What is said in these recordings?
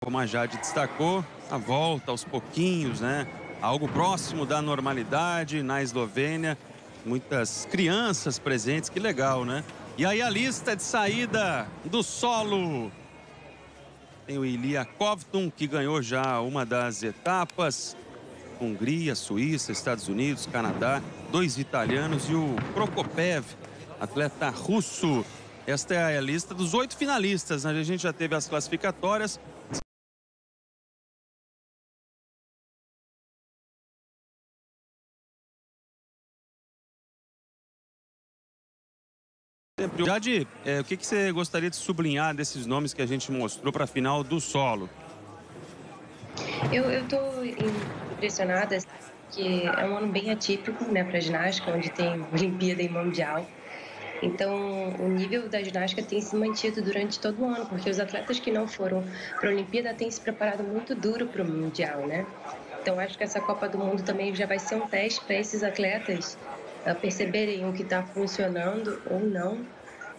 Como a Jade destacou, a volta aos pouquinhos, né? Algo próximo da normalidade na Eslovênia. Muitas crianças presentes, que legal, né? E aí a lista de saída do solo. Tem o Ilia Kovtun, que ganhou já uma das etapas. Hungria, Suíça, Estados Unidos, Canadá. 2 italianos e o Prokopiev, atleta russo. Esta é a lista dos 8 finalistas, né? A gente já teve as classificatórias. Jade, o que você gostaria de sublinhar desses nomes que a gente mostrou para a final do solo? Eu estou impressionada, que é um ano bem atípico, né, para ginástica, onde tem Olimpíada e Mundial. Então, o nível da ginástica tem se mantido durante todo o ano, porque os atletas que não foram para a Olimpíada têm se preparado muito duro para o Mundial, né? Então, acho que essa Copa do Mundo também já vai ser um teste para esses atletas perceberem o que está funcionando ou não,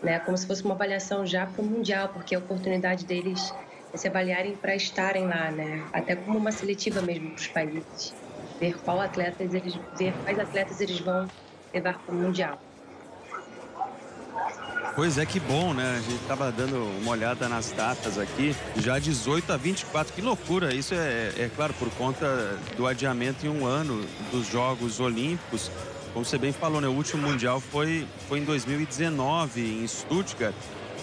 né? Como se fosse uma avaliação já para o Mundial, porque é a oportunidade deles se avaliarem para estarem lá, né? Até como uma seletiva mesmo para os países, ver quais atletas eles vão levar para o Mundial. Pois é, que bom, né? A gente estava dando uma olhada nas datas aqui, já 18 a 24, que loucura. Isso é claro, por conta do adiamento em um ano dos Jogos Olímpicos. Como você bem falou, né? O último Mundial foi em 2019, em Stuttgart,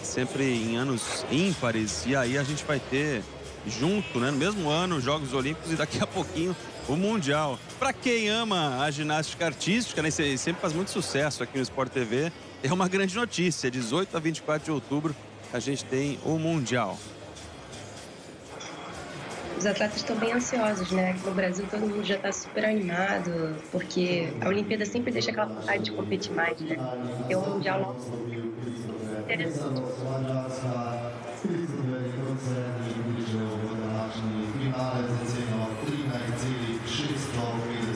sempre em anos ímpares. E aí a gente vai ter junto, né? No mesmo ano, os Jogos Olímpicos e daqui a pouquinho o Mundial. Para quem ama a ginástica artística, né? Isso sempre faz muito sucesso aqui no Sport TV. É uma grande notícia, 18 a 24 de outubro a gente tem o Mundial. Os atletas estão bem ansiosos, né? Aqui no Brasil todo mundo já está super animado, porque a Olimpíada sempre deixa aquela vontade de competir mais, né? Ter um Mundial logo interessante.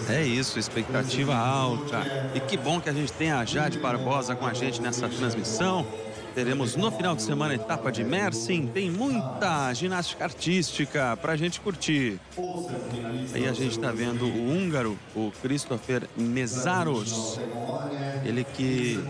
É isso, expectativa alta. E que bom que a gente tem a Jade Barbosa com a gente nessa transmissão. Teremos no final de semana a etapa de Mersin. Tem muita ginástica artística pra gente curtir. Aí a gente tá vendo o húngaro, o Christopher Mészáros. Ele que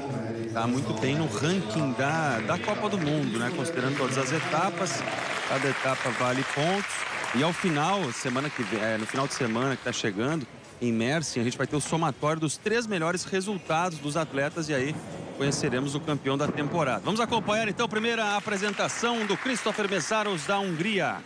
tá muito bem no ranking da Copa do Mundo, né? Considerando todas as etapas. Cada etapa vale pontos. E ao final, no final de semana que tá chegando, em Mersin, a gente vai ter o somatório dos 3 melhores resultados dos atletas e aí conheceremos o campeão da temporada. Vamos acompanhar então a primeira apresentação do Christopher Mészáros da Hungria.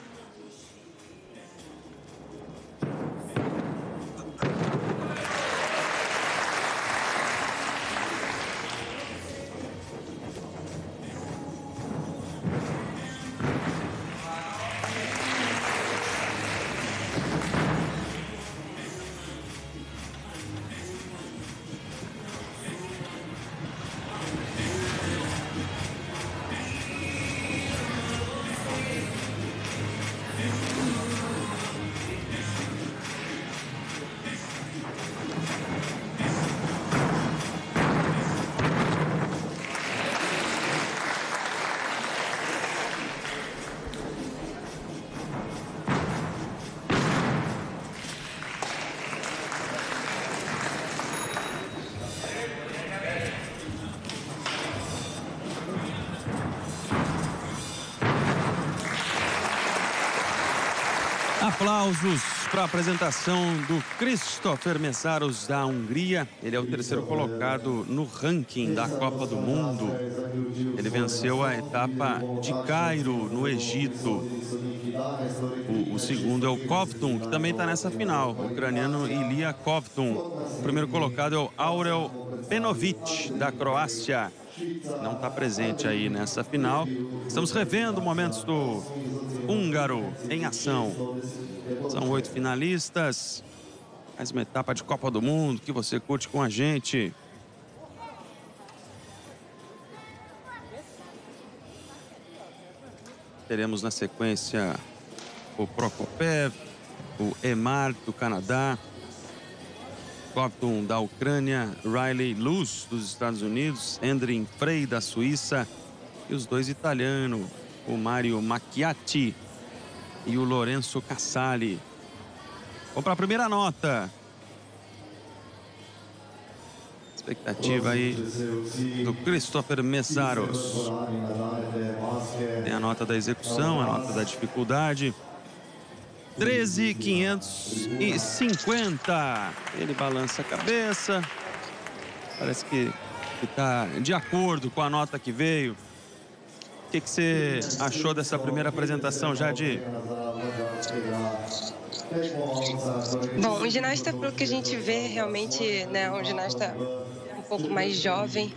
Aplausos para a apresentação do Christopher Mészáros da Hungria. Ele é o 3º colocado no ranking da Copa do Mundo. Ele venceu a etapa de Cairo, no Egito. O segundo é o Kovtun, que também está nessa final. O ucraniano Ilia Kovtun. O primeiro colocado é o Aurel Penovic, da Croácia. Não está presente aí nessa final. Estamos revendo momentos do húngaro em ação. São 8 finalistas. Mais uma etapa de Copa do Mundo que você curte com a gente. Teremos na sequência o Prokopiev, o Emar do Canadá, Kovtun da Ucrânia, Riley Luz dos Estados Unidos, Endrin Frey da Suíça e os 2 italianos, o Mario Macchiati e o Lourenço Casali. Vamos para a primeira nota. Expectativa aí do Christopher Meszaros. Tem a nota da execução, a nota da dificuldade. 13.550. Ele balança a cabeça. Parece que está de acordo com a nota que veio. O que você achou dessa primeira apresentação, Jade? Bom, um ginasta, pelo que a gente vê, realmente, né, um ginasta um pouco mais jovem,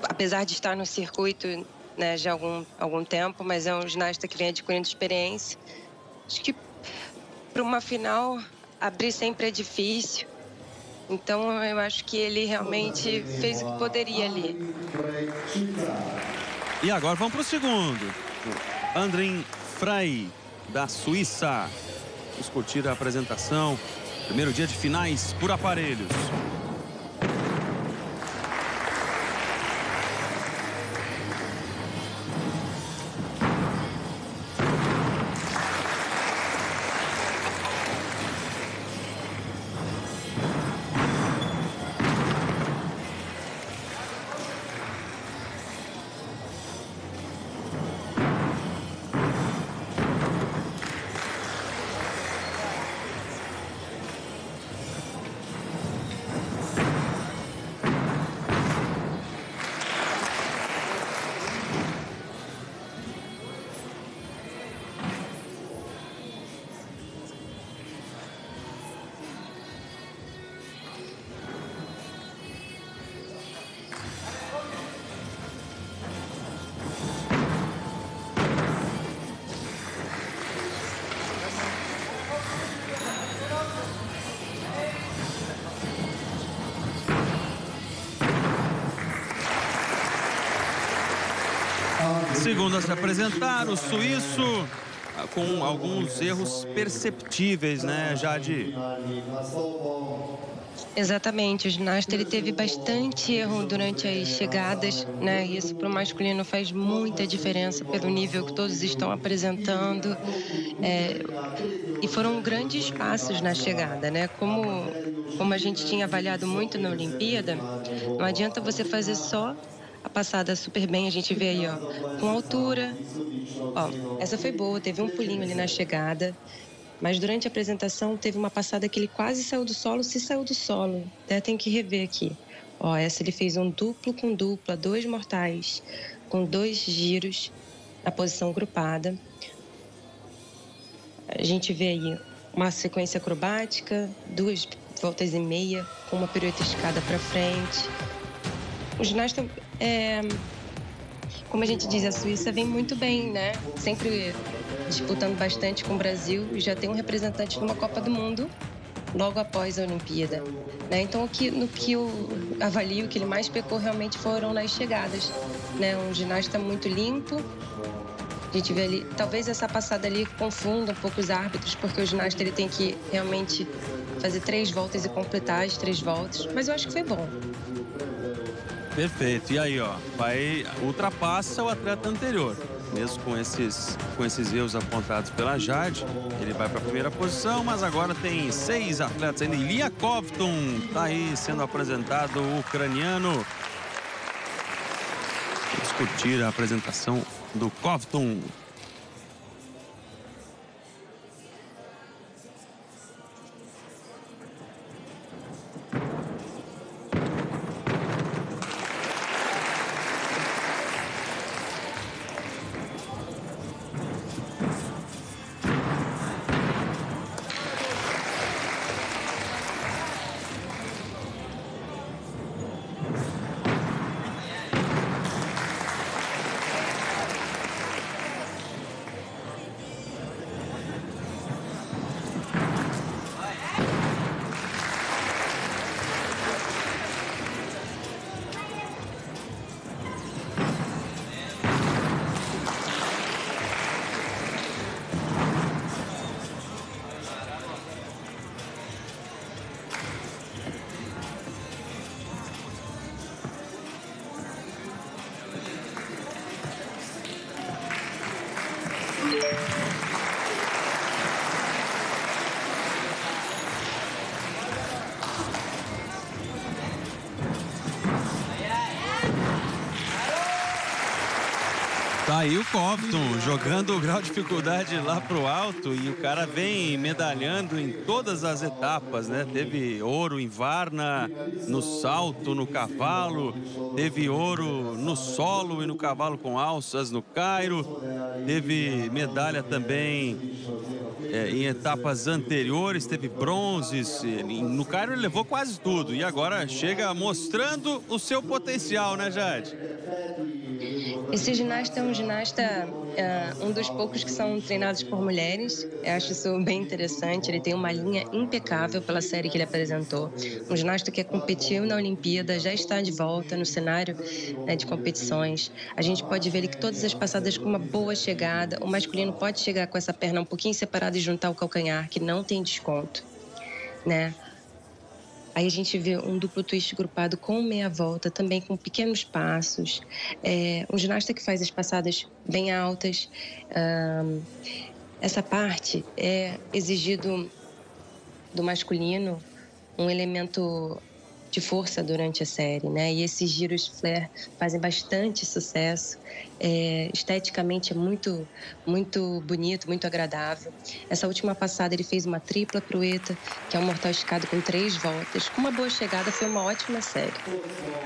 apesar de estar no circuito, né, já há algum tempo, mas é um ginasta que vem adquirindo experiência. Acho que para uma final abrir sempre é difícil, então eu acho que ele realmente fez o que poderia ali. E agora vamos para o segundo. Andrin Frey, da Suíça. Vamos curtir a apresentação. Primeiro dia de finais por aparelhos. Segundo a se apresentar, o suíço com alguns erros perceptíveis, né, Jade? Exatamente, o ginasta ele teve bastante erro durante as chegadas, né? Isso para o masculino faz muita diferença pelo nível que todos estão apresentando. E foram grandes passos na chegada, né? Como a gente tinha avaliado muito na Olimpíada, não adianta você fazer só a passada super bem, a gente vê aí, ó, com altura. Ó, essa foi boa, teve um pulinho ali na chegada. Mas durante a apresentação teve uma passada que ele quase saiu do solo, se saiu do solo. Até tem que rever aqui. Ó, essa ele fez um duplo com dupla, 2 mortais, com 2 giros na posição grupada. A gente vê aí uma sequência acrobática, 2 voltas e meia, com uma pirueta escada para frente. O ginasta, como a gente diz, a Suíça vem muito bem, né? Sempre disputando bastante com o Brasil e já tem um representante numa Copa do Mundo logo após a Olimpíada, né? Então, no que eu avalio, o que ele mais pecou realmente foram nas chegadas, né? Um ginasta muito limpo. A gente vê ali, talvez essa passada ali confunda um pouco os árbitros, porque o ginasta ele tem que realmente fazer 3 voltas e completar as 3 voltas, mas eu acho que foi bom. Perfeito. E aí, ó, ultrapassa o atleta anterior. Mesmo com esses erros apontados pela Jade, ele vai para a primeira posição, mas agora tem 6 atletas ainda. Ilya Kovtun está aí sendo apresentado, o ucraniano. Vamos discutir a apresentação do Kovtun. Aí o Compton jogando o grau de dificuldade lá pro alto e o cara vem medalhando em todas as etapas, né? Teve ouro em Varna, no salto, no cavalo, teve ouro no solo e no cavalo com alças no Cairo, teve medalha também em etapas anteriores, teve bronzes. No Cairo ele levou quase tudo e agora chega mostrando o seu potencial, né, Jade? Esse ginasta é um ginasta, um dos poucos que são treinados por mulheres. Eu acho isso bem interessante. Ele tem uma linha impecável pela série que ele apresentou. Um ginasta que competiu na Olimpíada, já está de volta no cenário, né, de competições. A gente pode ver ele que todas as passadas com uma boa chegada. O masculino pode chegar com essa perna um pouquinho separada e juntar o calcanhar, que não tem desconto, né? Aí a gente vê um duplo twist grupado com meia volta, também com pequenos passos. Um ginasta que faz as passadas bem altas. Essa parte é exigido do masculino um elemento de força durante a série, né? E esses giros flare fazem bastante sucesso. Esteticamente é muito, muito bonito, muito agradável. Essa última passada ele fez uma tripla crueta, que é um mortal esticado com 3 voltas. Com uma boa chegada, foi uma ótima série.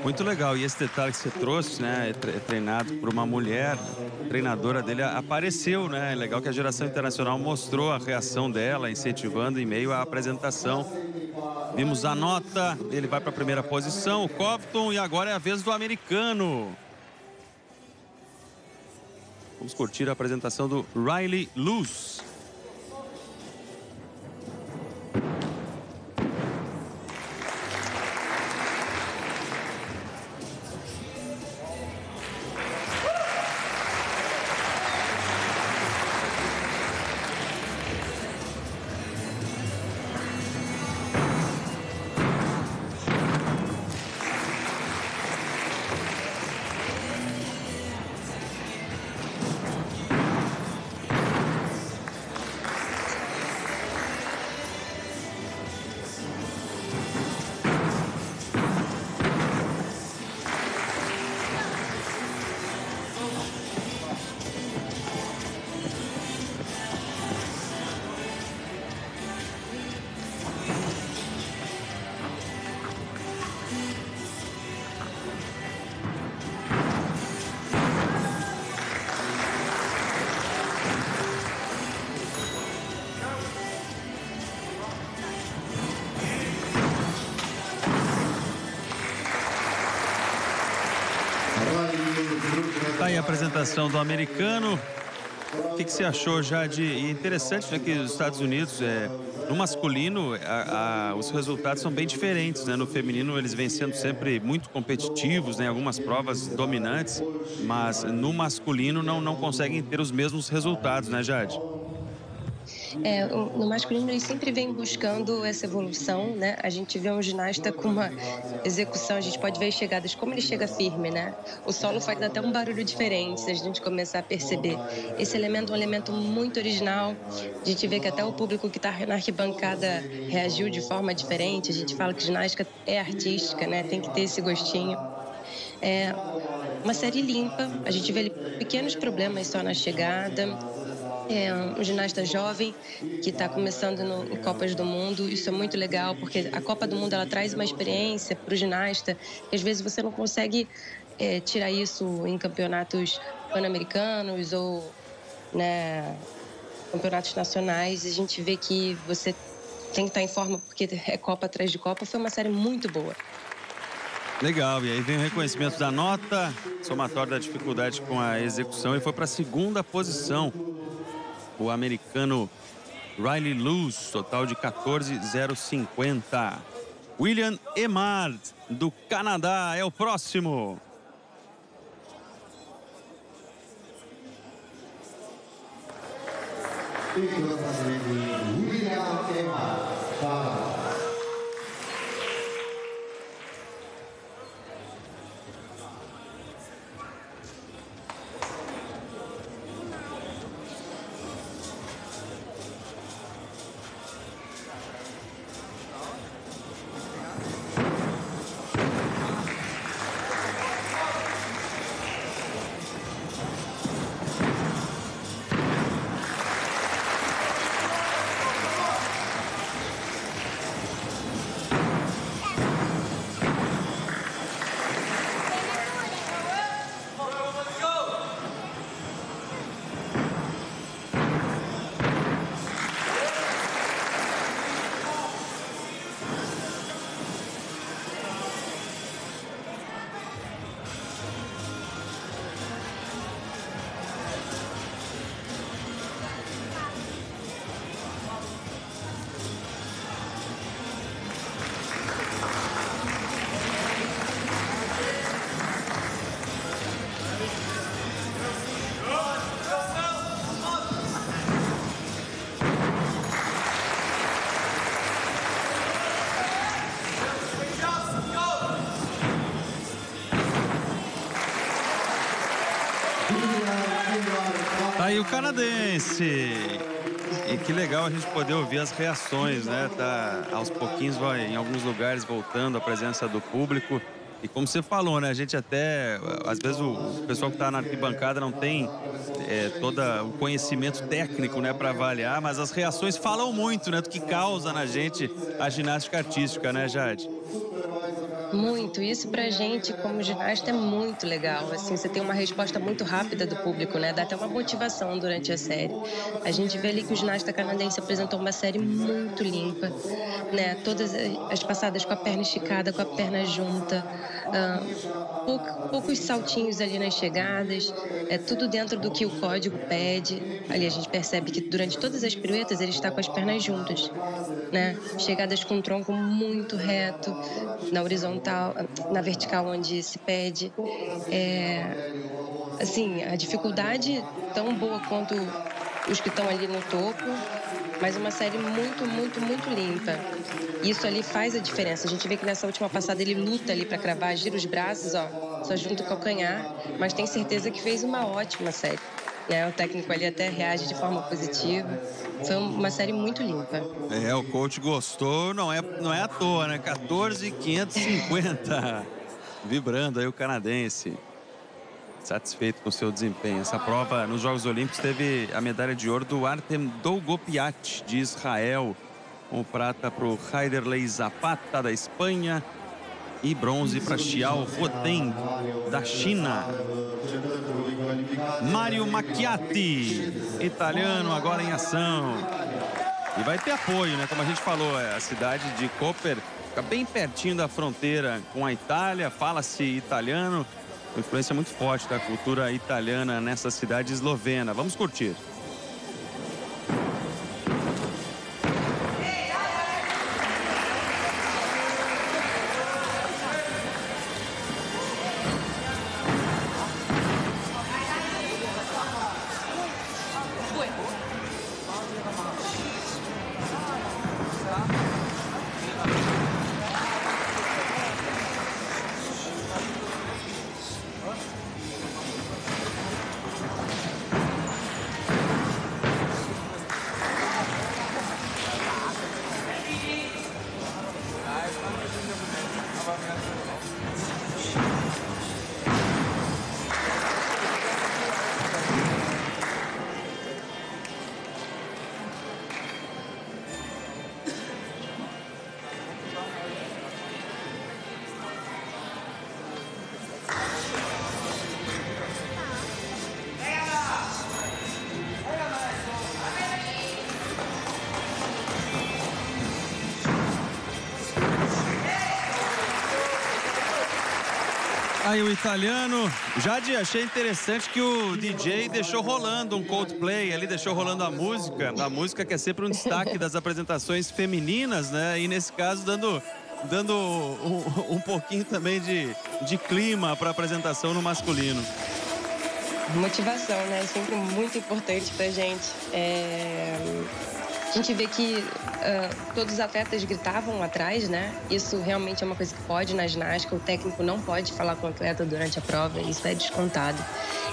Muito legal. E esse detalhe que você trouxe, né? É treinado por uma mulher. A treinadora dele apareceu, né? É legal que a geração internacional mostrou a reação dela, incentivando em meio à apresentação. Vimos a nota, ele vai para a primeira posição, o Compton, e agora é a vez do americano. Vamos curtir a apresentação do Riley Luce. Tá aí a apresentação do americano. O que você achou já de... E interessante, né, que os Estados Unidos, no masculino, os resultados são bem diferentes, né? No feminino, eles vêm sendo sempre muito competitivos, né? Algumas provas dominantes, mas no masculino não conseguem ter os mesmos resultados, né, Jade? No masculino, ele sempre vem buscando essa evolução, né? A gente vê um ginasta com uma execução, a gente pode ver as chegadas, como ele chega firme, né? O solo faz até um barulho diferente, se a gente começar a perceber. Esse elemento é um elemento muito original. A gente vê que até o público que está na arquibancada reagiu de forma diferente. A gente fala que ginástica é artística, né? Tem que ter esse gostinho. É uma série limpa, a gente vê pequenos problemas só na chegada. É um ginasta jovem que está começando em Copas do Mundo. Isso é muito legal, porque a Copa do Mundo ela traz uma experiência para o ginasta que às vezes você não consegue tirar isso em campeonatos pan-americanos ou, né, campeonatos nacionais. A gente vê que você tem que estar em forma, porque é Copa atrás de Copa. Foi uma série muito boa. Legal, e aí vem o reconhecimento da nota, somatório da dificuldade com a execução, e foi para a segunda posição. O americano Riley Luce, total de 14,050. William Emard, do Canadá, é o próximo. William Emard. o canadense. E que legal a gente poder ouvir as reações, né? Tá aos pouquinhos, vai, em alguns lugares, voltando a presença do público. E como você falou, né? A gente até, às vezes, o pessoal que está na arquibancada não tem todo o conhecimento técnico, né, para avaliar, mas as reações falam muito, né, do que causa na gente a ginástica artística, né, Jade? Muito. Isso pra gente, como ginasta, é muito legal. Assim, você tem uma resposta muito rápida do público, né? Dá até uma motivação durante a série. A gente vê ali que o ginasta canadense apresentou uma série muito limpa, né? Todas as passadas com a perna esticada, com a perna junta, poucos saltinhos ali nas chegadas, é tudo dentro do que o código pede. Ali a gente percebe que durante todas as piruetas ele está com as pernas juntas, né? Chegadas com o tronco muito reto, na horizontal, na vertical onde se pede. Assim, a dificuldade tão boa quanto os que estão ali no topo, mas uma série muito, muito, muito limpa. Isso ali faz a diferença. A gente vê que nessa última passada ele luta ali para cravar, gira os braços, ó, só junta o calcanhar, mas tem certeza que fez uma ótima série. O técnico ali até reage de forma positiva. Foi uma série muito limpa. O coach gostou, não é à toa, né? 14.550. Vibrando aí o canadense. Satisfeito com o seu desempenho. Essa prova nos Jogos Olímpicos teve a medalha de ouro do Artem Dolgopiat, de Israel. Com prata para o Haiderlei Zapata, da Espanha. E bronze para Xiao Rodeng, da China. Mário Macchiati, italiano, agora em ação. E vai ter apoio, né? Como a gente falou, a cidade de Koper fica bem pertinho da fronteira com a Itália, fala-se italiano. Uma influência muito forte da cultura italiana nessa cidade eslovena. Vamos curtir. Aí o italiano, Jade, achei interessante que o DJ deixou rolando um Coldplay, ali deixou rolando a música que é sempre um destaque das apresentações femininas, né? E nesse caso dando um pouquinho também de clima para a apresentação no masculino. Motivação, né? É sempre muito importante pra gente. A gente vê que todos os atletas gritavam atrás, né? Isso realmente é uma coisa que pode na ginástica. O técnico não pode falar com o atleta durante a prova, isso é descontado.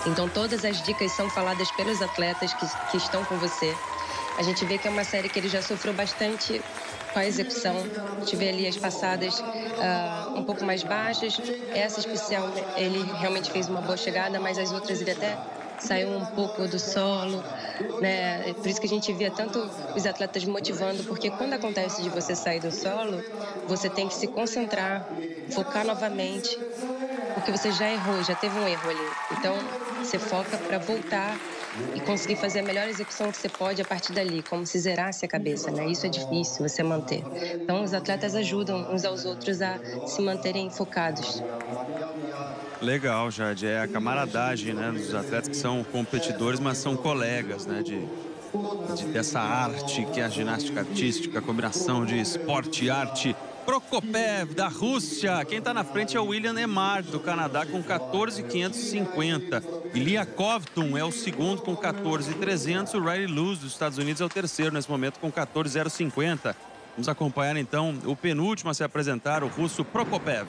Então, todas as dicas são faladas pelos atletas que estão com você. A gente vê que é uma série que ele já sofreu bastante com a execução. A gente vê ali as passadas um pouco mais baixas. Essa especial, ele realmente fez uma boa chegada, mas as outras ele até saiu um pouco do solo, né? Por isso que a gente via tanto os atletas motivando, porque quando acontece de você sair do solo, você tem que se concentrar, focar novamente, porque você já errou, já teve um erro ali. Então, você foca para voltar e conseguir fazer a melhor execução que você pode a partir dali, como se zerasse a cabeça, né? Isso é difícil você manter. Então, os atletas ajudam uns aos outros a se manterem focados. Legal, Jade. É a camaradagem, né, dos atletas que são competidores, mas são colegas, né, dessa arte que é a ginástica artística, a combinação de esporte e arte. Prokopev, da Rússia. Quem está na frente é o William Emard, do Canadá, com 14.550. Ilya Kovtun é o segundo, com 14.300. O Riley Luz, dos Estados Unidos, é o terceiro, nesse momento, com 14.050. Vamos acompanhar, então, o penúltimo a se apresentar, o russo Prokopev.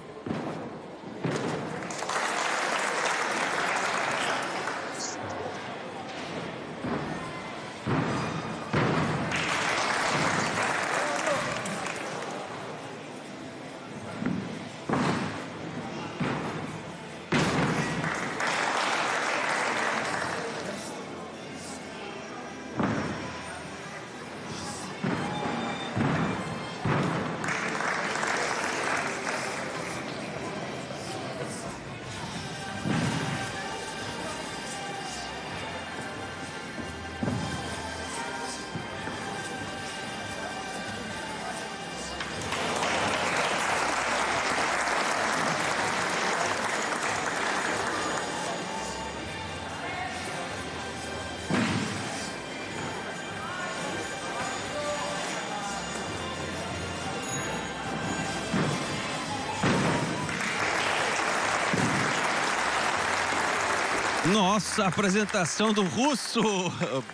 Nossa, a apresentação do russo,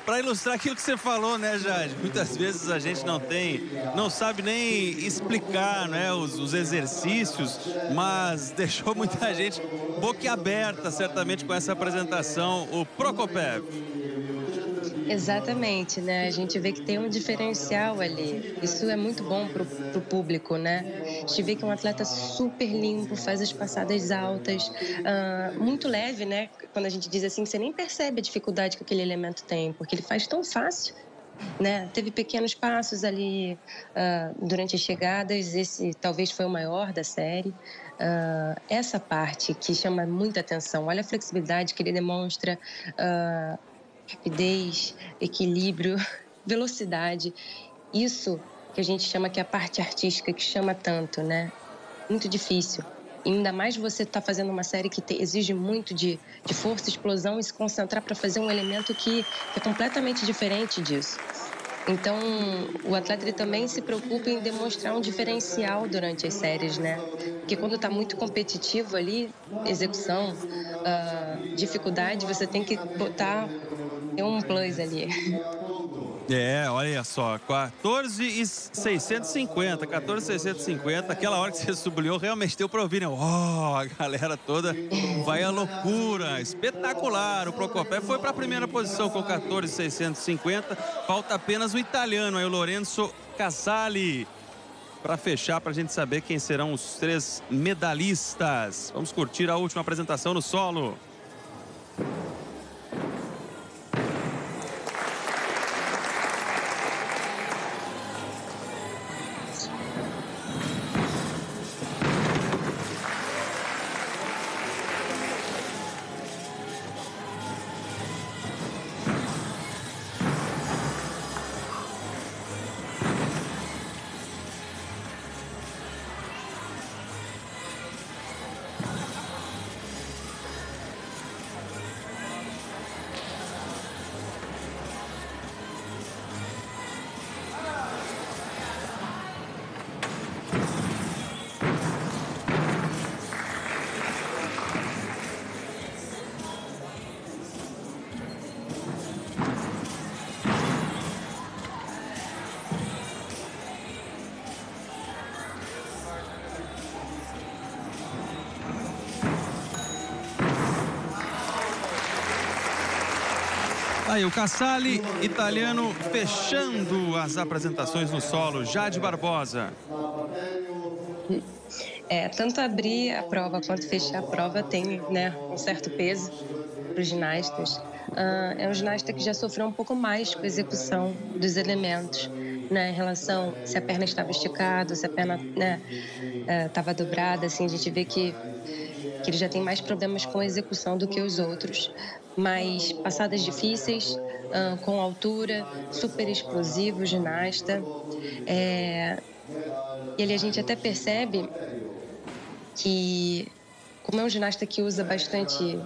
para ilustrar aquilo que você falou, né, Jade? Muitas vezes a gente não sabe nem explicar, né, os exercícios, mas deixou muita gente boquiaberta, certamente, com essa apresentação, o Prokopiev. Exatamente, né? A gente vê que tem um diferencial ali. Isso é muito bom para o público, né? A gente vê que é um atleta super limpo, faz as passadas altas, muito leve, né? Quando a gente diz assim, você nem percebe a dificuldade que aquele elemento tem, porque ele faz tão fácil, né? Teve pequenos passos ali durante as chegadas, esse talvez foi o maior da série. Essa parte que chama muita atenção, olha a flexibilidade que ele demonstra, rapidez, equilíbrio, velocidade. Isso que a gente chama que é a parte artística que chama tanto, né? Muito difícil. E ainda mais você tá fazendo uma série que exige muito de força, explosão e se concentrar para fazer um elemento que é completamente diferente disso. Então, o atleta ele também se preocupa em demonstrar um diferencial durante as séries, né? Porque quando está muito competitivo ali, execução, dificuldade, você tem que botar um plus ali. É, olha só, 14.650, aquela hora que você sublinhou, realmente deu para ouvir, né? A galera toda vai à loucura, espetacular. O Prokopiev foi para a primeira posição com 14.650, falta apenas o italiano, aí o Lorenzo Casali, para fechar, para a gente saber quem serão os 3 medalhistas. Vamos curtir a última apresentação no solo. Aí o Casali, italiano, fechando as apresentações no solo. Jade Barbosa. Tanto abrir a prova quanto fechar a prova tem, né, um certo peso para os ginastas. É um ginasta que já sofreu um pouco mais com a execução dos elementos, né, em relação se a perna estava esticada, se a perna, né, estava dobrada. Assim, a gente vê que ele já tem mais problemas com a execução do que os outros. Mas passadas difíceis, com altura, super explosivo, ginasta. A gente até percebe que, como é um ginasta que usa bastante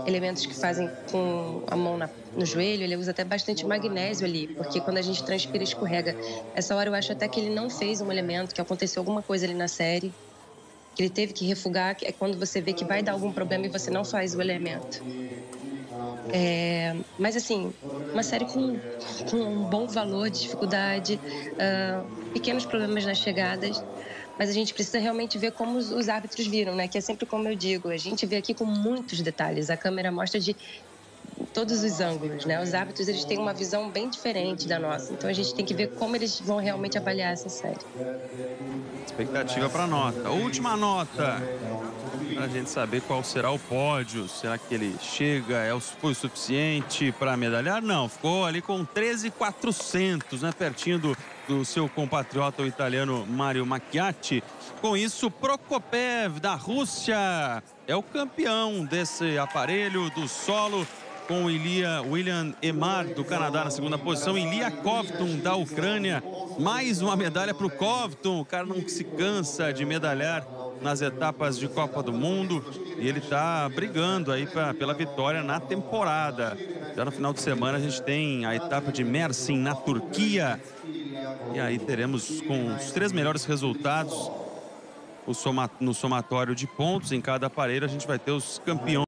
elementos que fazem com a mão no joelho, ele usa até bastante magnésio ali, porque quando a gente transpira, escorrega. Essa hora eu acho até que ele não fez um elemento, que aconteceu alguma coisa ali na série, que ele teve que refugar, que é quando você vê que vai dar algum problema e você não faz o elemento. Mas assim, uma série com um bom valor de dificuldade, pequenos problemas nas chegadas, mas a gente precisa realmente ver como os árbitros viram, né? Que é sempre como eu digo, a gente vê aqui com muitos detalhes, a câmera mostra de todos os ângulos, né? Os árbitros, eles têm uma visão bem diferente da nossa, então a gente tem que ver como eles vão realmente avaliar essa série. Expectativa para nota. Última nota, para a gente saber qual será o pódio. Será que ele chega, foi o suficiente para medalhar? Não, ficou ali com 13.400, né? Pertinho do seu compatriota, o italiano Mario Macchiatti. Com isso, Prokopiev, da Rússia, é o campeão desse aparelho do solo, com William Emar, do Canadá, na segunda posição, e Ilya Kovtun, da Ucrânia. Mais uma medalha para o Kovtun. O cara não se cansa de medalhar nas etapas de Copa do Mundo, e ele está brigando aí pela vitória na temporada. Já no final de semana a gente tem a etapa de Mersin, na Turquia, e aí teremos, com os 3 melhores resultados no somatório de pontos em cada aparelho, a gente vai ter os campeões.